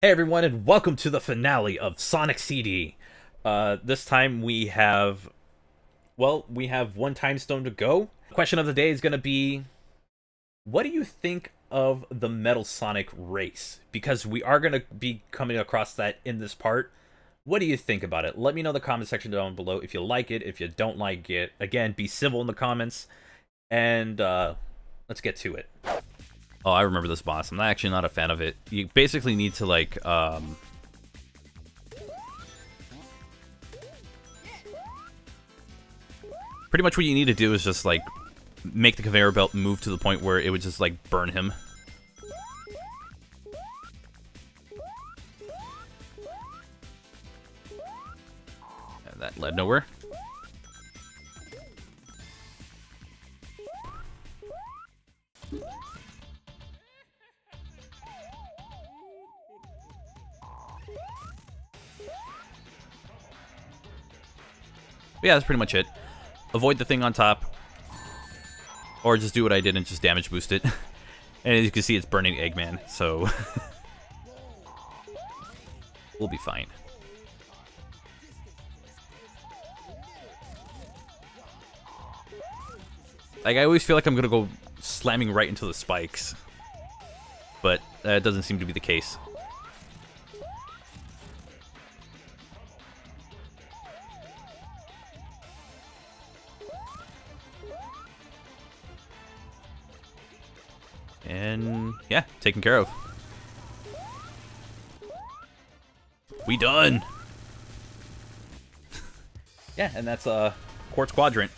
Hey everyone, and welcome to the finale of Sonic CD. This time we have one time stone to go. Question of the day is going to be, what do you think of the Metal Sonic race? Because we are going to be coming across that in this part. What do you think about it? Let me know in the comment section down below if you like it, if you don't like it. Again, be civil in the comments, and let's get to it. Oh, I remember this boss. I'm actually not a fan of it. You basically need to, like, pretty much what you need to do is just, like, make the conveyor belt move to the point where it would just, like, burn him. And that led nowhere. Yeah, that's pretty much it. Avoid the thing on top. Or just do what I did and just damage boost it. And as you can see, it's burning Eggman, so we'll be fine. Like, I always feel like I'm gonna go slamming right into the spikes. But that doesn't seem to be the case. And yeah, taken care of. We done. Yeah, and that's Quartz Quadrant.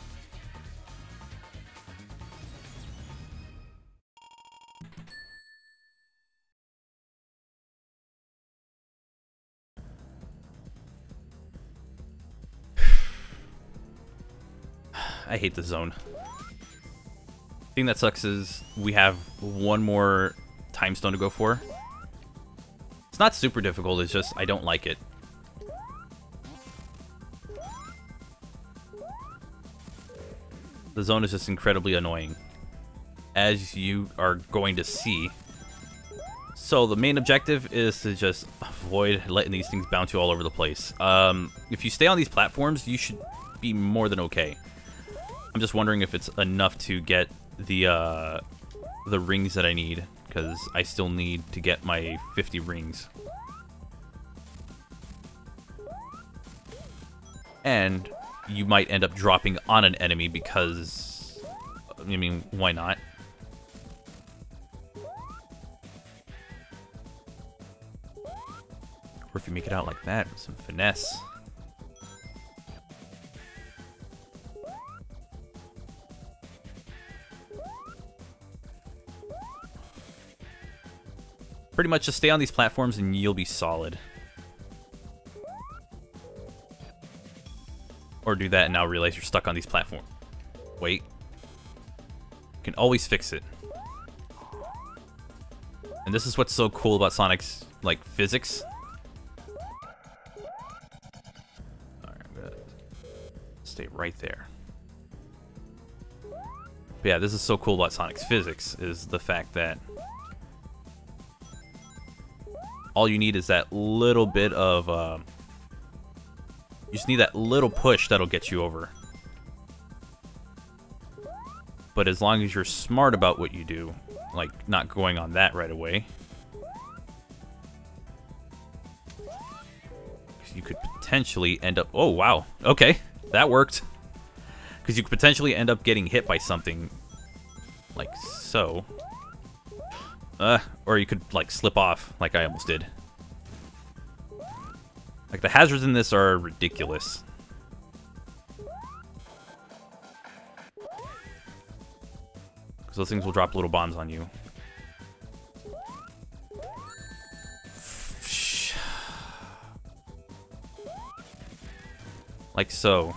I hate the zone. The thing that sucks is we have one more time stone to go for. It's not super difficult, it's just I don't like it. The zone is just incredibly annoying, as you are going to see. So the main objective is to just avoid letting these things bounce you all over the place. If you stay on these platforms, you should be more than okay. I'm just wondering if it's enough to get the rings that I need, because I still need to get my 50 rings. And you might end up dropping on an enemy because, I mean, why not? Or if you make it out like that with some finesse. Pretty much just stay on these platforms and you'll be solid. Or do that and now realize you're stuck on these platforms. Wait. You can always fix it. And this is what's so cool about Sonic's, like, physics. Alright, I'm gonna stay right there. But yeah, this is so cool about Sonic's physics, is the fact that all you need is that little bit of, you just need that little push that'll get you over. But as long as you're smart about what you do, like not going on that right away, you could potentially end up, oh wow, okay, that worked. Because you could potentially end up getting hit by something like so. Or you could, like, slip off, like I almost did. Like, the hazards in this are ridiculous. Because those things will drop little bombs on you. Like so.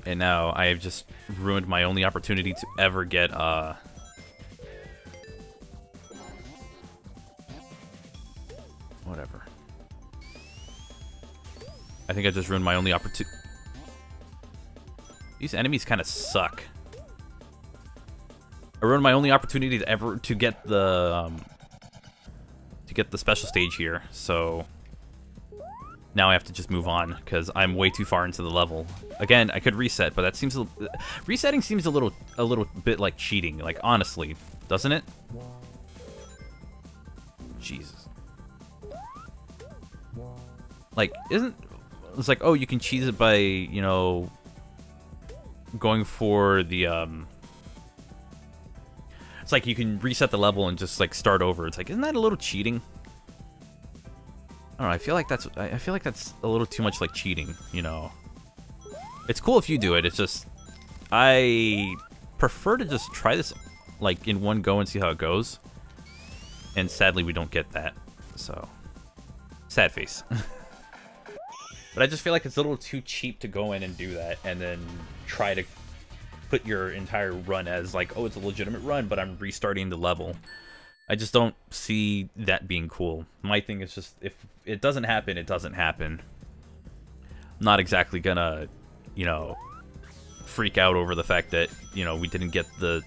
And now I have just ruined my only opportunity to ever get, whatever. I think I just ruined my only opportunity. These enemies kind of suck. I ruined my only opportunity to ever get the special stage here. So now I have to just move on because I'm way too far into the level. Again, I could reset, but that seems resetting seems a little bit like cheating. Like honestly, doesn't it? Jesus. Like, it's like, oh, you can cheese it by, you know, going for the, it's like you can reset the level and just, like, start over. It's like, isn't that a little cheating? I don't know, I feel like that's a little too much like cheating, you know? It's cool if you do it, it's just, I prefer to just try this, like, in one go and see how it goes. And sadly, we don't get that, so, sad face. But I just feel like it's a little too cheap to go in and do that and then try to put your entire run as like, oh, it's a legitimate run, but I'm restarting the level. I just don't see that being cool. My thing is just, if it doesn't happen, it doesn't happen. I'm not exactly gonna, you know, freak out over the fact that, you know, we didn't get the...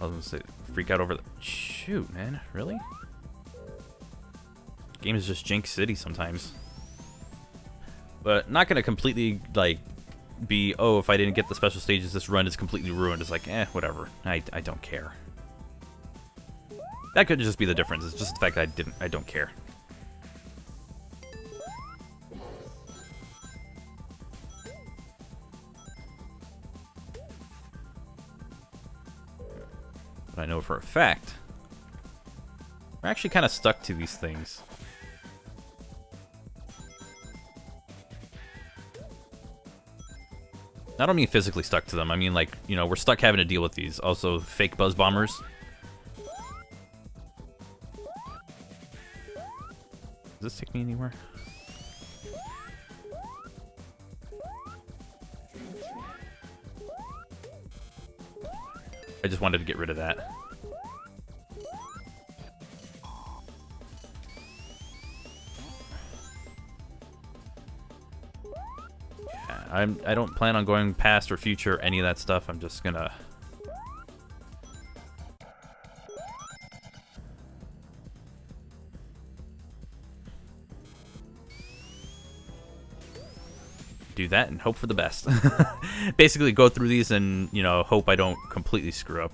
I was gonna say, freak out over the... Shoot, man. Really? Game is just Jank City sometimes. But not gonna completely, like, be, oh, if I didn't get the special stages, this run is completely ruined. It's like, whatever. I don't care. That could just be the difference. It's just the fact that I don't care. But I know for a fact we're actually kind of stuck to these things. I don't mean physically stuck to them. I mean, like, you know, we're stuck having to deal with these. Also, fake buzz bombers. Does this take me anywhere? I just wanted to get rid of that. I don't plan on going past or future any of that stuff. I'm just gonna... do that and hope for the best. Basically go through these and, you know, hope I don't completely screw up.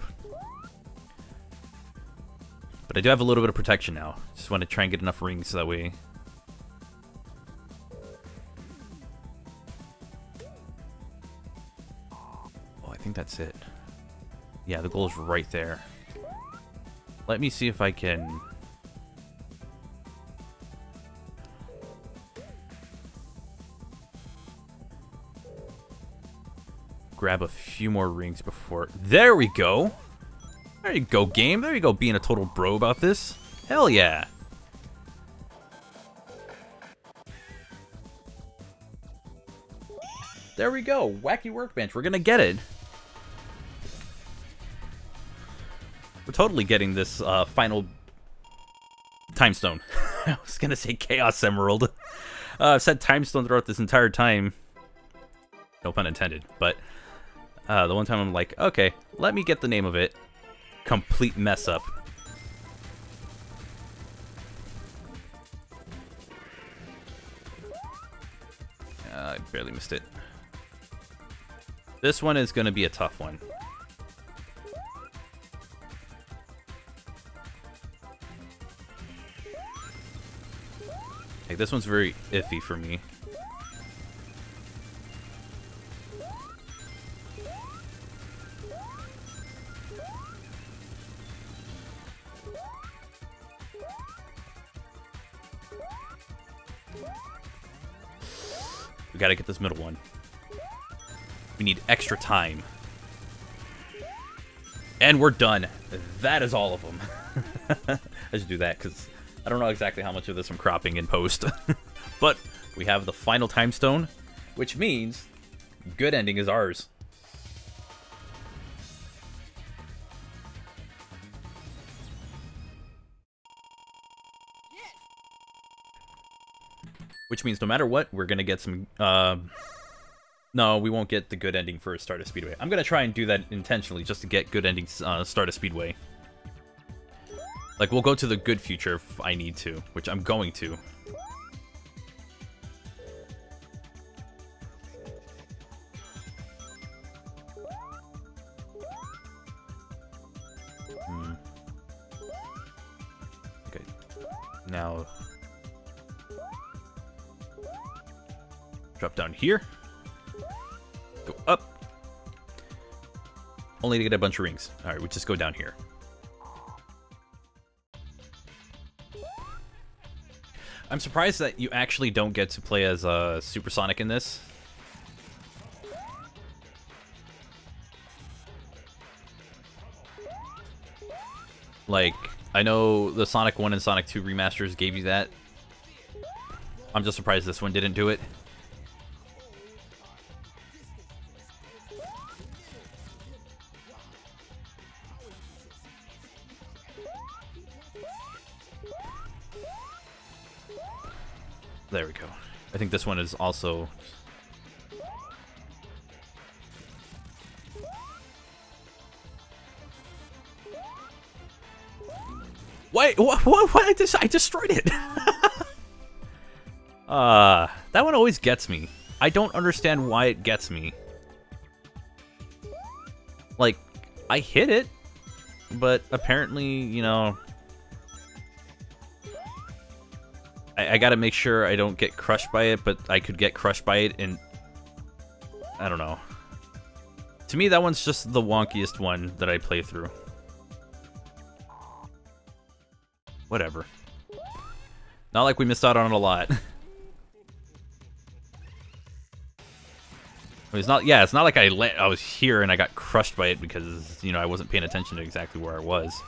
But I do have a little bit of protection now. Just want to try and get enough rings so that way... I think that's it. Yeah, the goal is right there. Let me see if I can... grab a few more rings before... There we go! There you go, game. There you go, being a total bro about this. Hell yeah! There we go. Wacky Workbench. We're gonna get it. We're totally getting this final Time Stone. I was gonna say Chaos Emerald. I've said Time Stone throughout this entire time. No pun intended. But the one time I'm like, okay, let me get the name of it. Complete mess up. I barely missed it. This one is gonna be a tough one. Like, this one's very iffy for me. We gotta get this middle one. We need extra time. And we're done. That is all of them. I should do that because I don't know exactly how much of this I'm cropping in post. But we have the final Time Stone, which means good ending is ours. Which means no matter what, we're gonna get some... no, we won't get the good ending for Stardust Speedway. I'm gonna try and do that intentionally, just to get good endings Stardust Speedway. Like, we'll go to the good future if I need to, which I'm going to. Okay. Now... drop down here. Go up. Only to get a bunch of rings. Alright, we'll just go down here. I'm surprised that you actually don't get to play as Supersonic in this. Like, I know the Sonic 1 and Sonic 2 remasters gave you that. I'm just surprised this one didn't do it. There we go. I think this one is also... Wait, what? I destroyed it! That one always gets me. I don't understand why it gets me. Like, I hit it, but apparently, you know... I gotta make sure I don't get crushed by it, but I could get crushed by it, and... I don't know. To me, that one's just the wonkiest one that I play through. Whatever. Not like we missed out on it a lot. It's not, yeah, it's not like I was here and I got crushed by it because, you know, I wasn't paying attention to exactly where I was.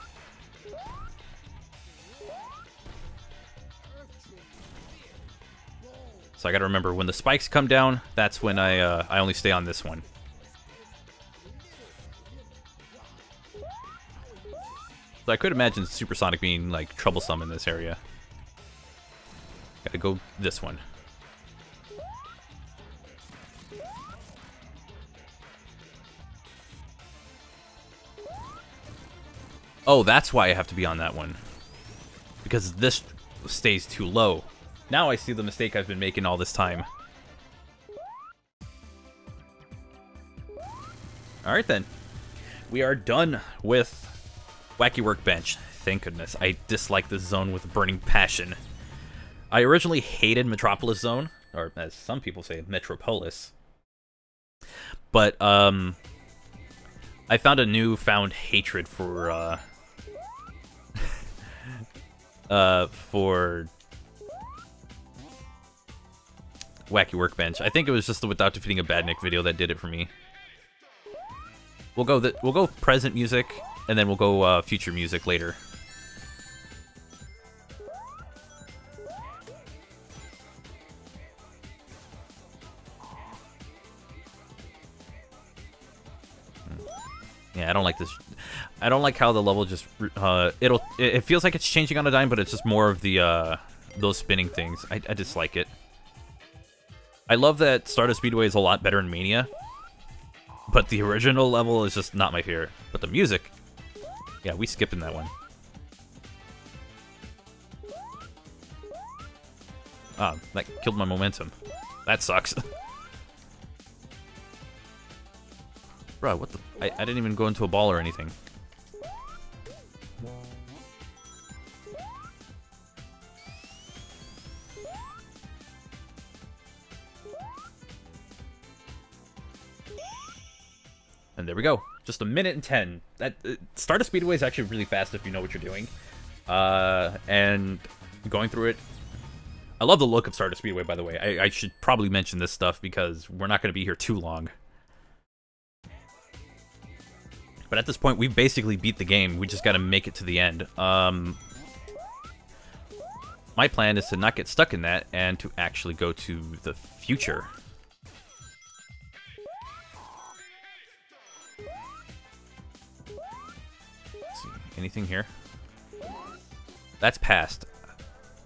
So I gotta remember when the spikes come down, that's when I only stay on this one. So I could imagine Supersonic being, like, troublesome in this area. Gotta go this one. Oh, that's why I have to be on that one. Because this stays too low. Now I see the mistake I've been making all this time. Alright then. We are done with Wacky Workbench. Thank goodness. I dislike this zone with burning passion. I originally hated Metropolis Zone, or as some people say, Metropolis. But, I found a newfound hatred for, for Wacky Workbench. I think it was just the Without Defeating a Badnik video that did it for me. We'll go present music, and then we'll go future music later. Yeah, I don't like this. I don't like how the level just it feels like it's changing on a dime, but it's just more of the those spinning things. I dislike it. I love that Stardust Speedway is a lot better in Mania, but the original level is just not my favorite. But the music, yeah, we skipping that one. Ah, that killed my momentum. That sucks. Bro, what the... I didn't even go into a ball or anything. And there we go. Just 1:10. That Stardust Speedway is actually really fast if you know what you're doing. And going through it... I love the look of Stardust Speedway, by the way. I should probably mention this stuff because we're not going to be here too long. But at this point, we basically beat the game. We just got to make it to the end. My plan is to not get stuck in that and to actually go to the future. Let's see. Anything here? That's past.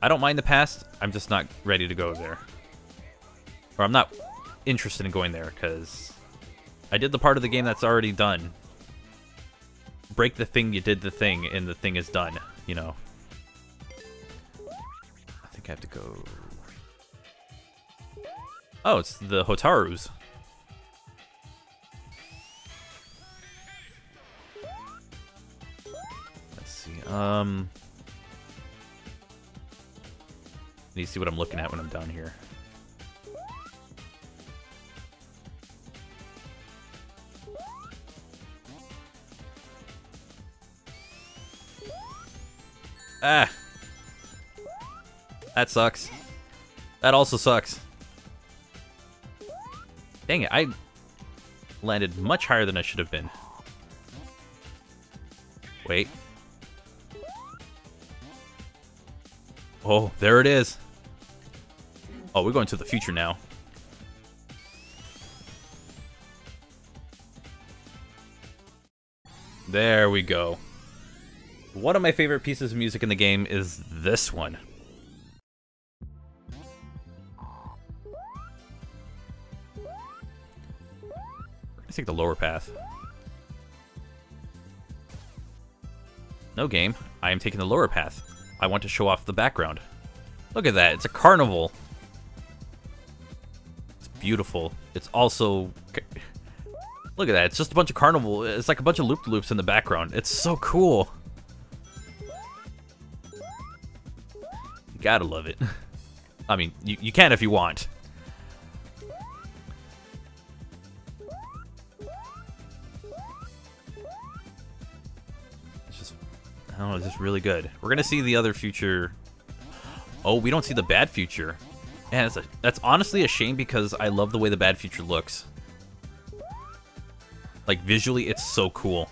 I don't mind the past. I'm just not ready to go there. Or I'm not interested in going there, because I did the part of the game that's already done. Break the thing, you did the thing, and the thing is done, you know. I think I have to go... Oh, it's the Hotaru's. Let's see, need to see what I'm looking at when I'm down here. Ah! That sucks. That also sucks. Dang it, I landed much higher than I should have been. Wait. Oh, there it is. Oh, we're going to the future now. There we go. One of my favorite pieces of music in the game is this one. Let's take the lower path. No game, I am taking the lower path. I want to show off the background. Look at that, it's a carnival. It's beautiful. It's also... Look at that, it's just a bunch of carnival. It's like a bunch of loop-de-loops in the background. It's so cool. You gotta love it. I mean, you can if you want. It's just, I don't know, it's just really good. We're gonna see the other future. Oh, we don't see the bad future. Man, that's honestly a shame because I love the way the bad future looks. Like, visually, it's so cool.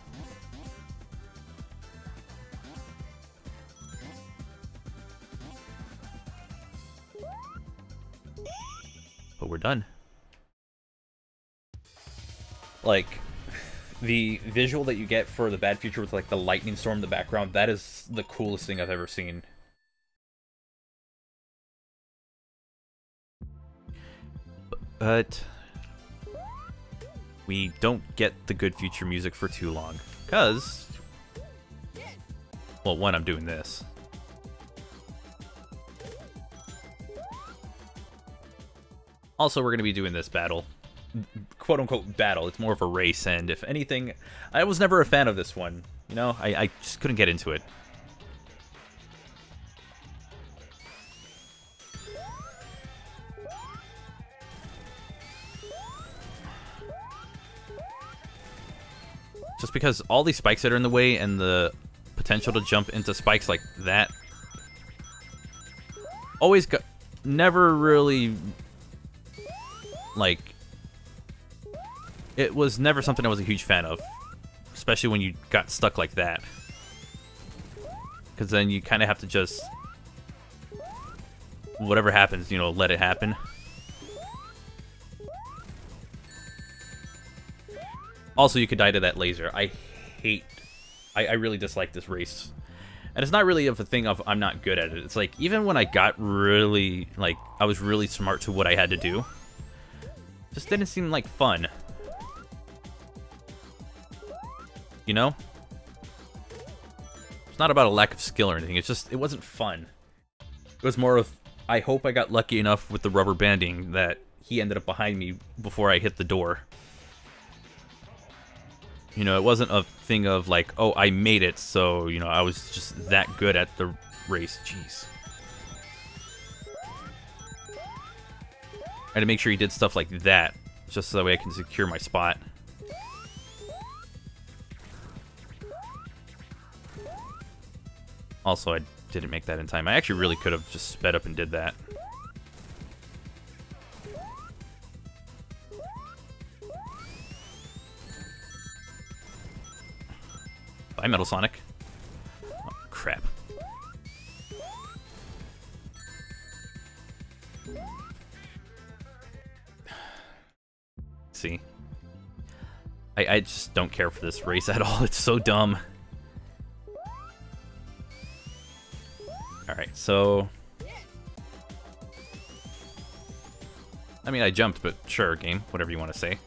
But we're done. Like, the visual that you get for the bad future with, like, the lightning storm in the background, that is the coolest thing I've ever seen. But we don't get the good future music for too long. Because, well, one, I'm doing this. Also, we're going to be doing this battle. Quote-unquote battle. It's more of a race, and if anything, I was never a fan of this one. You know, I just couldn't get into it. Just because all these spikes that are in the way and the potential to jump into spikes like that always got... Never really... Like... It was never something I was a huge fan of. Especially when you got stuck like that. Because then you kind of have to just... Whatever happens, you know, let it happen. Also, you could die to that laser. I really dislike this race. And it's not really of a thing of I'm not good at it. It's like, even when I got really, like, I was really smart to what I had to do, just didn't seem like fun. You know? It's not about a lack of skill or anything. It's just, it wasn't fun. It was more of, I hope I got lucky enough with the rubber banding that he ended up behind me before I hit the door. You know, it wasn't a thing of like, oh, I made it, so, you know, I was just that good at the race. Jeez. I had to make sure he did stuff like that, just so that way I can secure my spot. Also, I didn't make that in time. I actually really could have just sped up and did that. Bye, Metal Sonic. Oh, crap. See? I just don't care for this race at all. It's so dumb. Alright, so... I mean, I jumped, but sure, game. Whatever you want to say.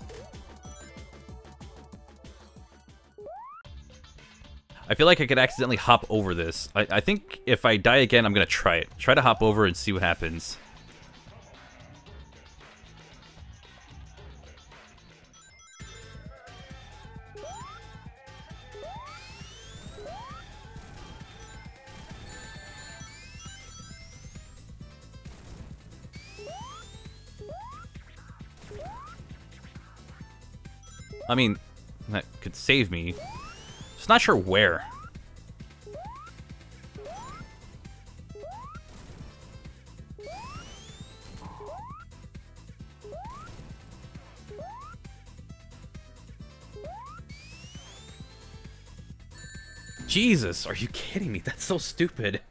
I feel like I could accidentally hop over this. I think if I die again, I'm going to try it. Try to hop over and see what happens. I mean, that could save me. Just not sure where. Jesus, are you kidding me? That's so stupid.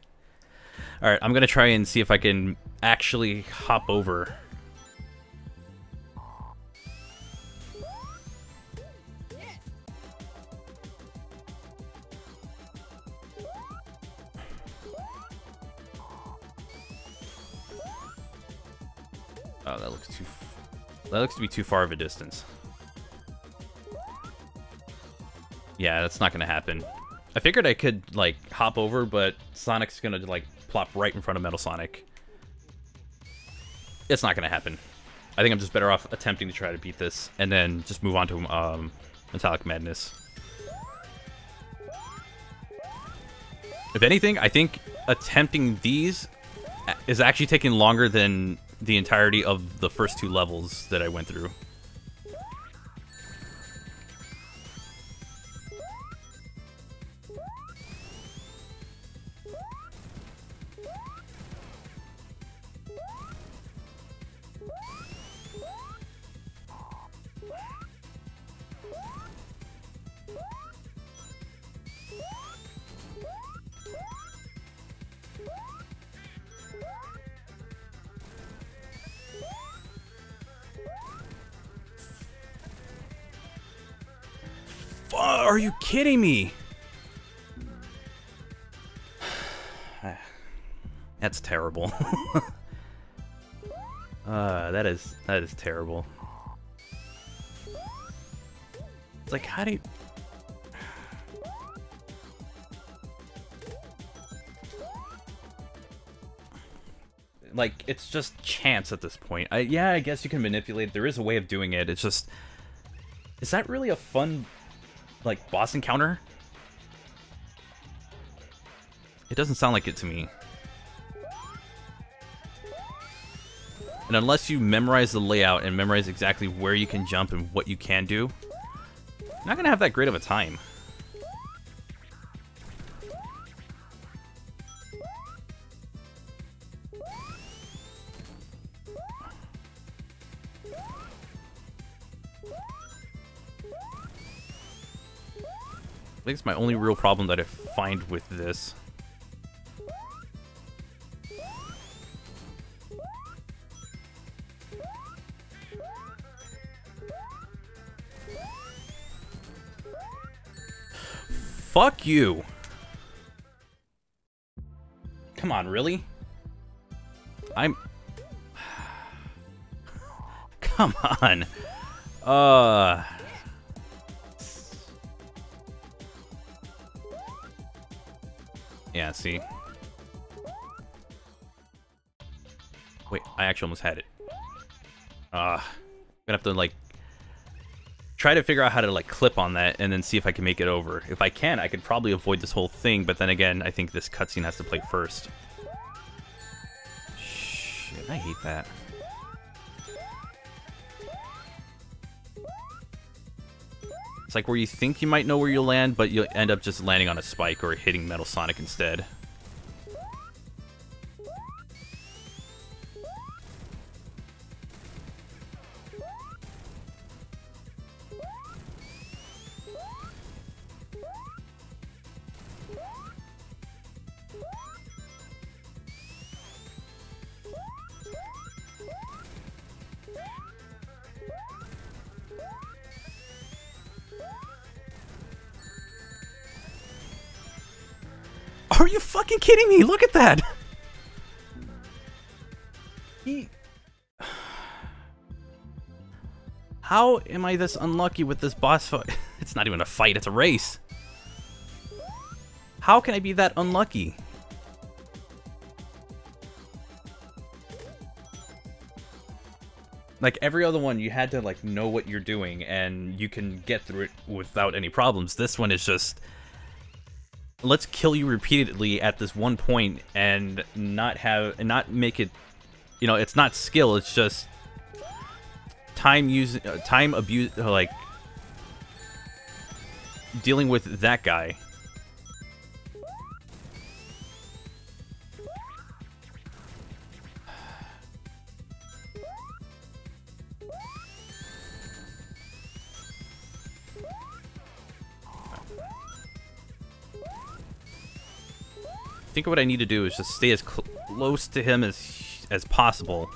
Alright, I'm gonna try and see if I can actually hop over. Oh, that looks to be too far of a distance. Yeah, that's not gonna happen. I figured I could, like, hop over, but Sonic's gonna, like, plop right in front of Metal Sonic. It's not gonna happen. I think I'm just better off attempting to try to beat this, and then just move on to, Metallic Madness. If anything, I think attempting these is actually taking longer than the entirety of the first two levels that I went through. Are you kidding me? That's terrible. That is terrible. It's like, how do you... Like, it's just chance at this point. Yeah, I guess you can manipulate it. There is a way of doing it. It's just... Is that really a fun, like, boss encounter? It doesn't sound like it to me. And unless you memorize the layout and memorize exactly where you can jump and what you can do, you're not gonna have that great of a time. I think it's my only real problem that I find with this. Fuck you. Come on, really? Come on. Yeah, see? Wait, I actually almost had it. Gonna have to, like, try to figure out how to, like, clip on that and then see if I can make it over. If I can, I could probably avoid this whole thing, but then again, I think this cutscene has to play first. Shit, I hate that. It's like where you think you might know where you'll land, but you'll end up just landing on a spike or hitting Metal Sonic instead. Are you fucking kidding me? Look at that! How am I this unlucky with this boss fight? It's not even a fight, it's a race. How can I be that unlucky? Like every other one, you had to like know what you're doing and you can get through it without any problems. This one is just, let's kill you repeatedly at this one point and not make it, you know, it's not skill, it's just time abuse, like dealing with that guy. I think what I need to do is just stay as close to him as possible.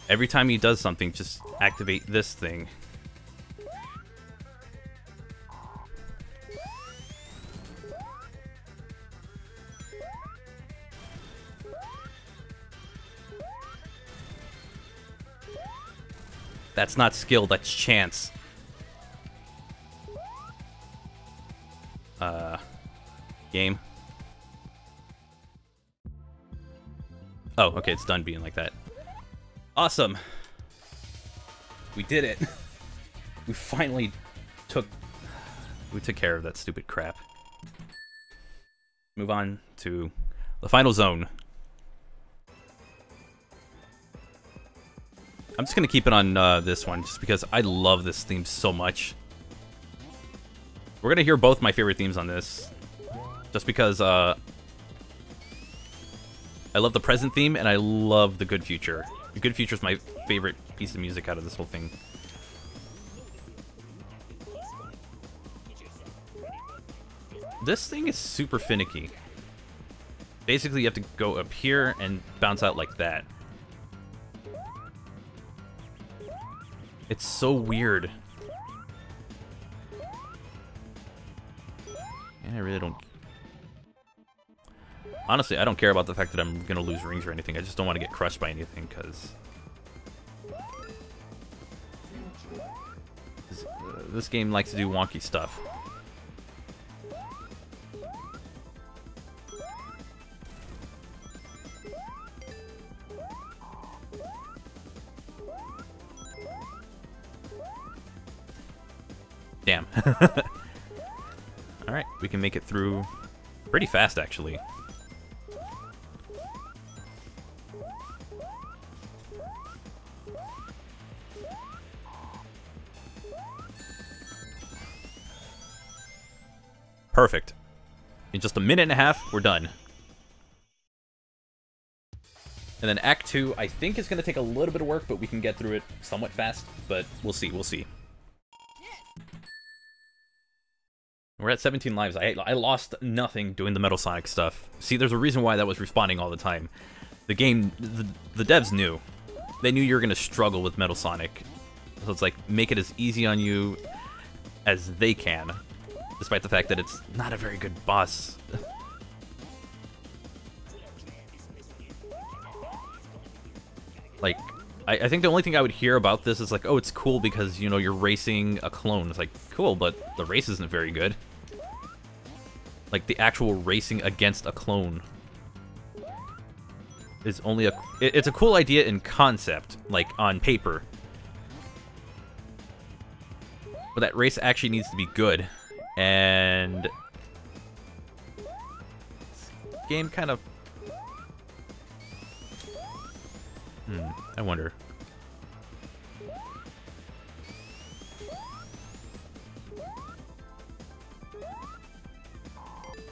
Every time he does something, just activate this thing. That's not skill, that's chance. Game. Oh, okay, it's done being like that. Awesome. We did it. We finally took care of that stupid crap. Move on to the final zone. I'm just gonna keep it on this one just because I love this theme so much. We're gonna hear both my favorite themes on this. Just because I love the present theme and I love the good future. The good future is my favorite piece of music out of this whole thing. This thing is super finicky. Basically, you have to go up here and bounce out like that. It's so weird. And I really don't... Honestly, I don't care about the fact that I'm going to lose rings or anything. I just don't want to get crushed by anything, because... this game likes to do wonky stuff. Damn. Alright, we can make it through pretty fast, actually. Perfect. In just a minute and a half, we're done. And then Act 2, I think is going to take a little bit of work, but we can get through it somewhat fast. But we'll see, we'll see. We're at 17 lives. I lost nothing doing the Metal Sonic stuff. See, there's a reason why that was respawning all the time. The game, the devs knew. They knew you were going to struggle with Metal Sonic. So it's like, make it as easy on you as they can. Despite the fact that it's not a very good boss. Like, I think the only thing I would hear about this is like, oh, it's cool because, you know, you're racing a clone. It's like, cool, but the race isn't very good. Like, the actual racing against a clone is only it's a cool idea in concept, like, on paper. But that race actually needs to be good. And this game kind of... I wonder.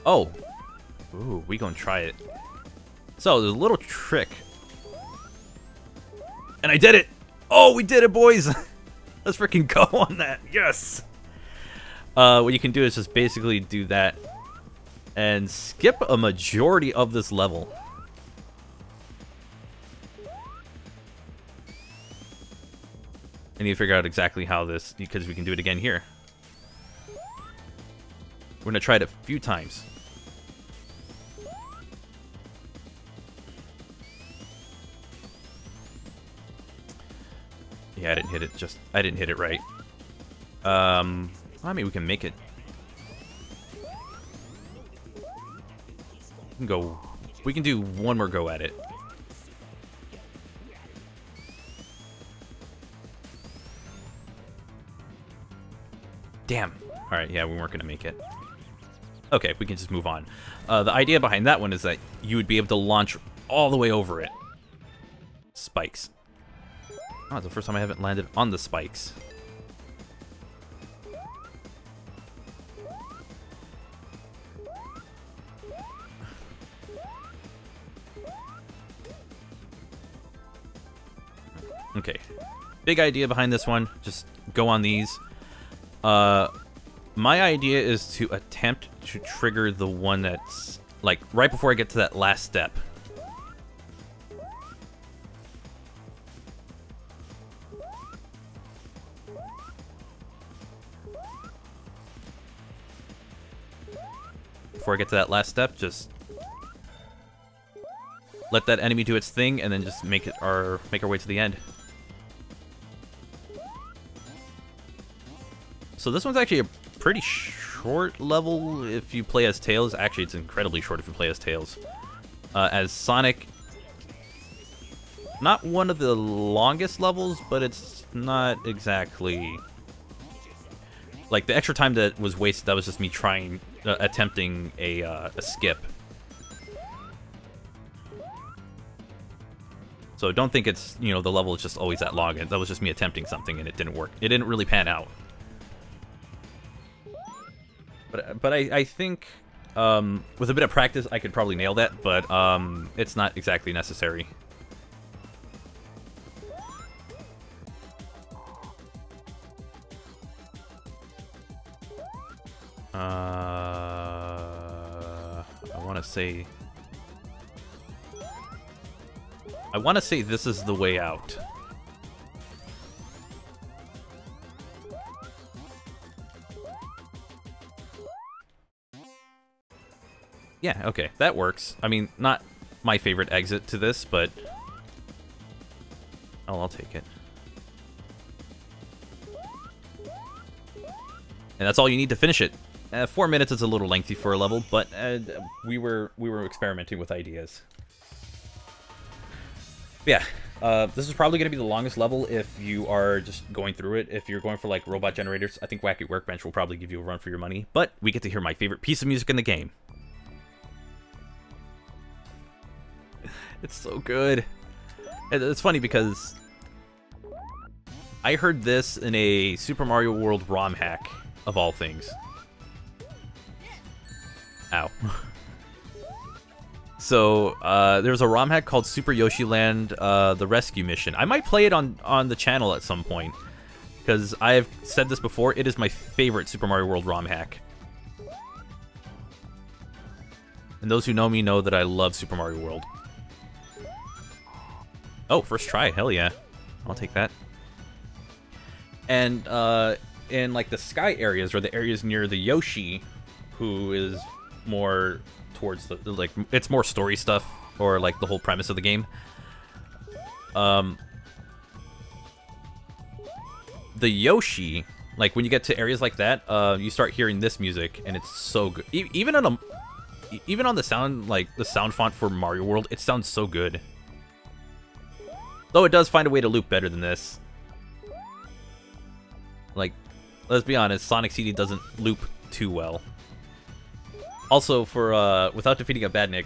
Oh! Ooh, we gonna try it. So, there's a little trick. And I did it! Oh, we did it, boys! Let's freaking go on that. Yes! What you can do is just basically do that and skip a majority of this level. And you figure out exactly how this, because we can do it again here. We're going to try it a few times. Yeah, I didn't hit it. I didn't hit it right. I mean, we can make it. We can go. We can do one more go at it. Damn. All right. Yeah, we weren't gonna make it. Okay, we can just move on. The idea behind that one is that you would be able to launch all the way over it. Spikes. Oh, it's the first time I haven't landed on the spikes. Okay. Big idea behind this one. Just go on these. My idea is to attempt to trigger the one that's, like, right before I get to that last step. Before I get to that last step, just let that enemy do its thing, and then just make our way to the end. So this one's actually a pretty short level if you play as Tails. Actually, it's incredibly short if you play as Tails. As Sonic, not one of the longest levels, but it's not exactly... Like, the extra time that was wasted, that was just me trying, attempting a skip. So don't think it's, you know, the level is just always that long. That was just me attempting something and it didn't work. It didn't really pan out. But I think with a bit of practice I could probably nail that, but it's not exactly necessary. I want to say this is the way out. Yeah, okay, that works. I mean, not my favorite exit to this, but oh, I'll take it. And that's all you need to finish it. 4 minutes is a little lengthy for a level, but we were experimenting with ideas. Yeah, this is probably going to be the longest level if you are just going through it. If you're going for like robot generators, I think Wacky Workbench will probably give you a run for your money. But we get to hear my favorite piece of music in the game. It's so good. It's funny because I heard this in a Super Mario World ROM hack, of all things. Ow. So, there's a ROM hack called Super Yoshi Land, The Rescue Mission. I might play it on the channel at some point, because I have said this before, it is my favorite Super Mario World ROM hack. And those who know me know that I love Super Mario World. Oh, first try, hell yeah. I'll take that. And, in, like, the sky areas, or the areas near the Yoshi, who is more towards the, like, it's more story stuff, or, like, the whole premise of the game. The Yoshi, like, when you get to areas like that, you start hearing this music, and it's so good. Even on the sound, like, the sound font for Mario World, it sounds so good. Though it does find a way to loop better than this. Like, let's be honest, Sonic CD doesn't loop too well. Also, for, without defeating a Badnik,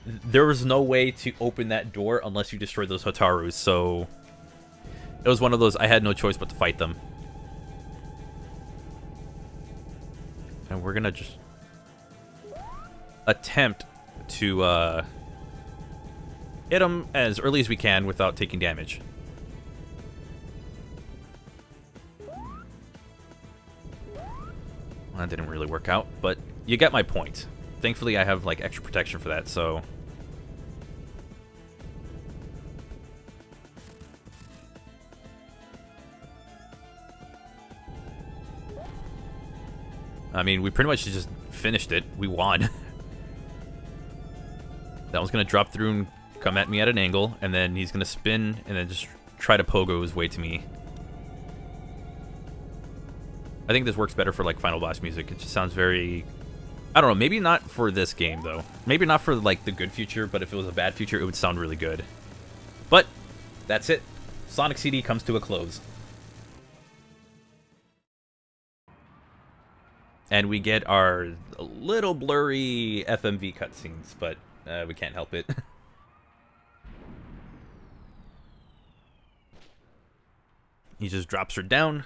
there was no way to open that door unless you destroyed those Hotarus, so it was one of those, I had no choice but to fight them. And we're gonna just attempt to, hit them as early as we can without taking damage. Well, that didn't really work out, but you get my point. Thankfully, I have, like, extra protection for that, so... I mean, we pretty much just finished it. We won. That one's gonna drop through and come at me at an angle, and then he's gonna spin and then just try to pogo his way to me. I think this works better for like final boss music. It just sounds very, I don't know, maybe not for this game though. Maybe not for like the good future, but if it was a bad future, it would sound really good. But that's it. Sonic CD comes to a close. And we get our little blurry FMV cutscenes, but we can't help it. He just drops her down.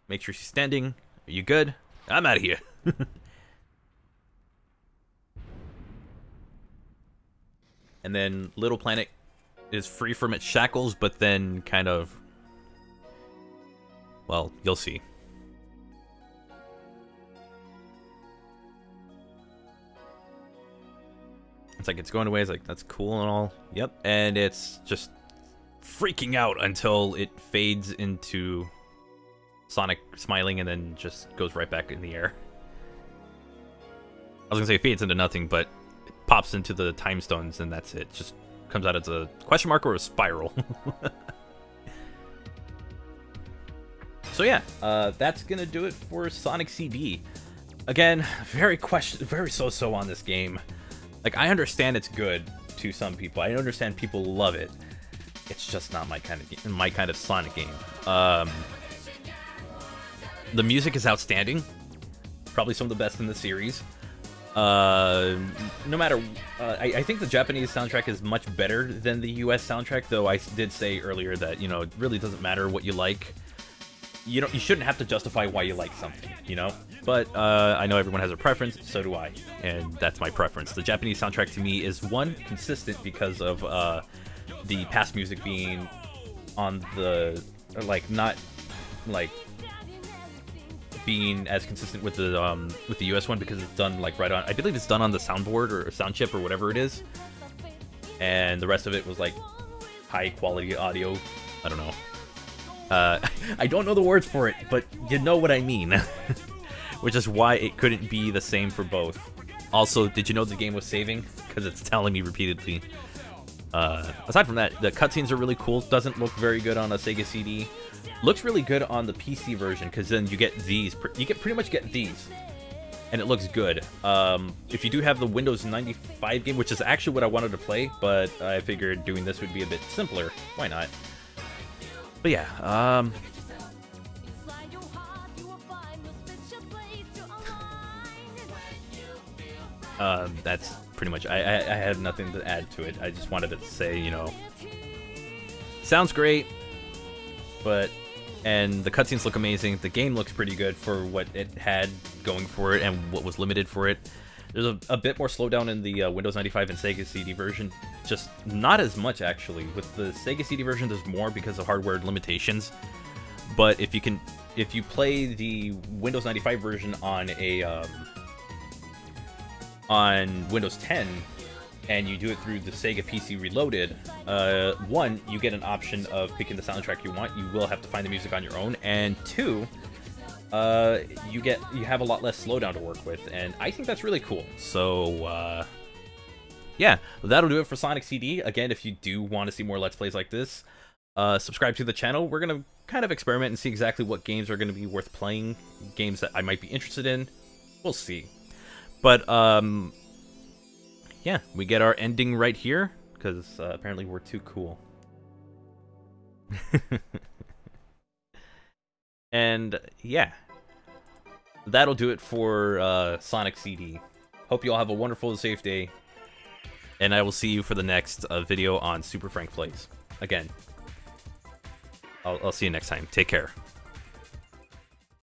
Make sure she's standing. Are you good? I'm out of here. And then Little Planet is free from its shackles, but then kind of... well, you'll see. It's like it's going away. It's like, that's cool and all. Yep. And it's just freaking out until it fades into Sonic smiling and then just goes right back in the air. I was gonna say fades into nothing, but it pops into the time stones and that's it. Just comes out as a question mark or a spiral. So yeah, that's gonna do it for Sonic CD. Again, very so-so on this game. Like, I understand it's good to some people. I understand people love it. It's just not my kind of Sonic game. The music is outstanding. Probably some of the best in the series. No matter... I think the Japanese soundtrack is much better than the US soundtrack, though I did say earlier that, you know, it really doesn't matter what you like. You shouldn't have to justify why you like something, you know? But I know everyone has a preference, so do I. And that's my preference. The Japanese soundtrack to me is, one, consistent because of the past music being on the... like, not, like... being as consistent with the US one because it's done like right on. I believe it's done on the soundboard or sound chip or whatever it is, and the rest of it was like high quality audio. I don't know. I don't know the words for it, but you know what I mean. Which is why it couldn't be the same for both. Also, did you know the game was saving? Because it's telling me repeatedly. Aside from that, the cutscenes are really cool. Doesn't look very good on a Sega CD. Looks really good on the PC version, because then you get these. You pretty much get these, and it looks good. If you do have the Windows 95 game, which is actually what I wanted to play, but I figured doing this would be a bit simpler. Why not? But yeah, that's pretty much. I had nothing to add to it. I just wanted to say, you know, sounds great, but. And the cutscenes look amazing. The game looks pretty good for what it had going for it and what was limited for it. There's a bit more slowdown in the Windows 95 and Sega CD version. Just not as much, actually. With the Sega CD version, there's more because of hardware limitations. But if you play the Windows 95 version on a on Windows 10, and you do it through the Sega PC Reloaded, one, you get an option of picking the soundtrack you want. You will have to find the music on your own. And two, you have a lot less slowdown to work with, and I think that's really cool. So, yeah, that'll do it for Sonic CD. Again, if you do want to see more Let's Plays like this, subscribe to the channel. We're going to kind of experiment and see exactly what games are going to be worth playing, games that I might be interested in. We'll see. But, yeah, we get our ending right here, because apparently we're too cool. And, yeah. That'll do it for Sonic CD. Hope you all have a wonderful and safe day. And I will see you for the next video on Super Frank Plays. Again, I'll see you next time. Take care.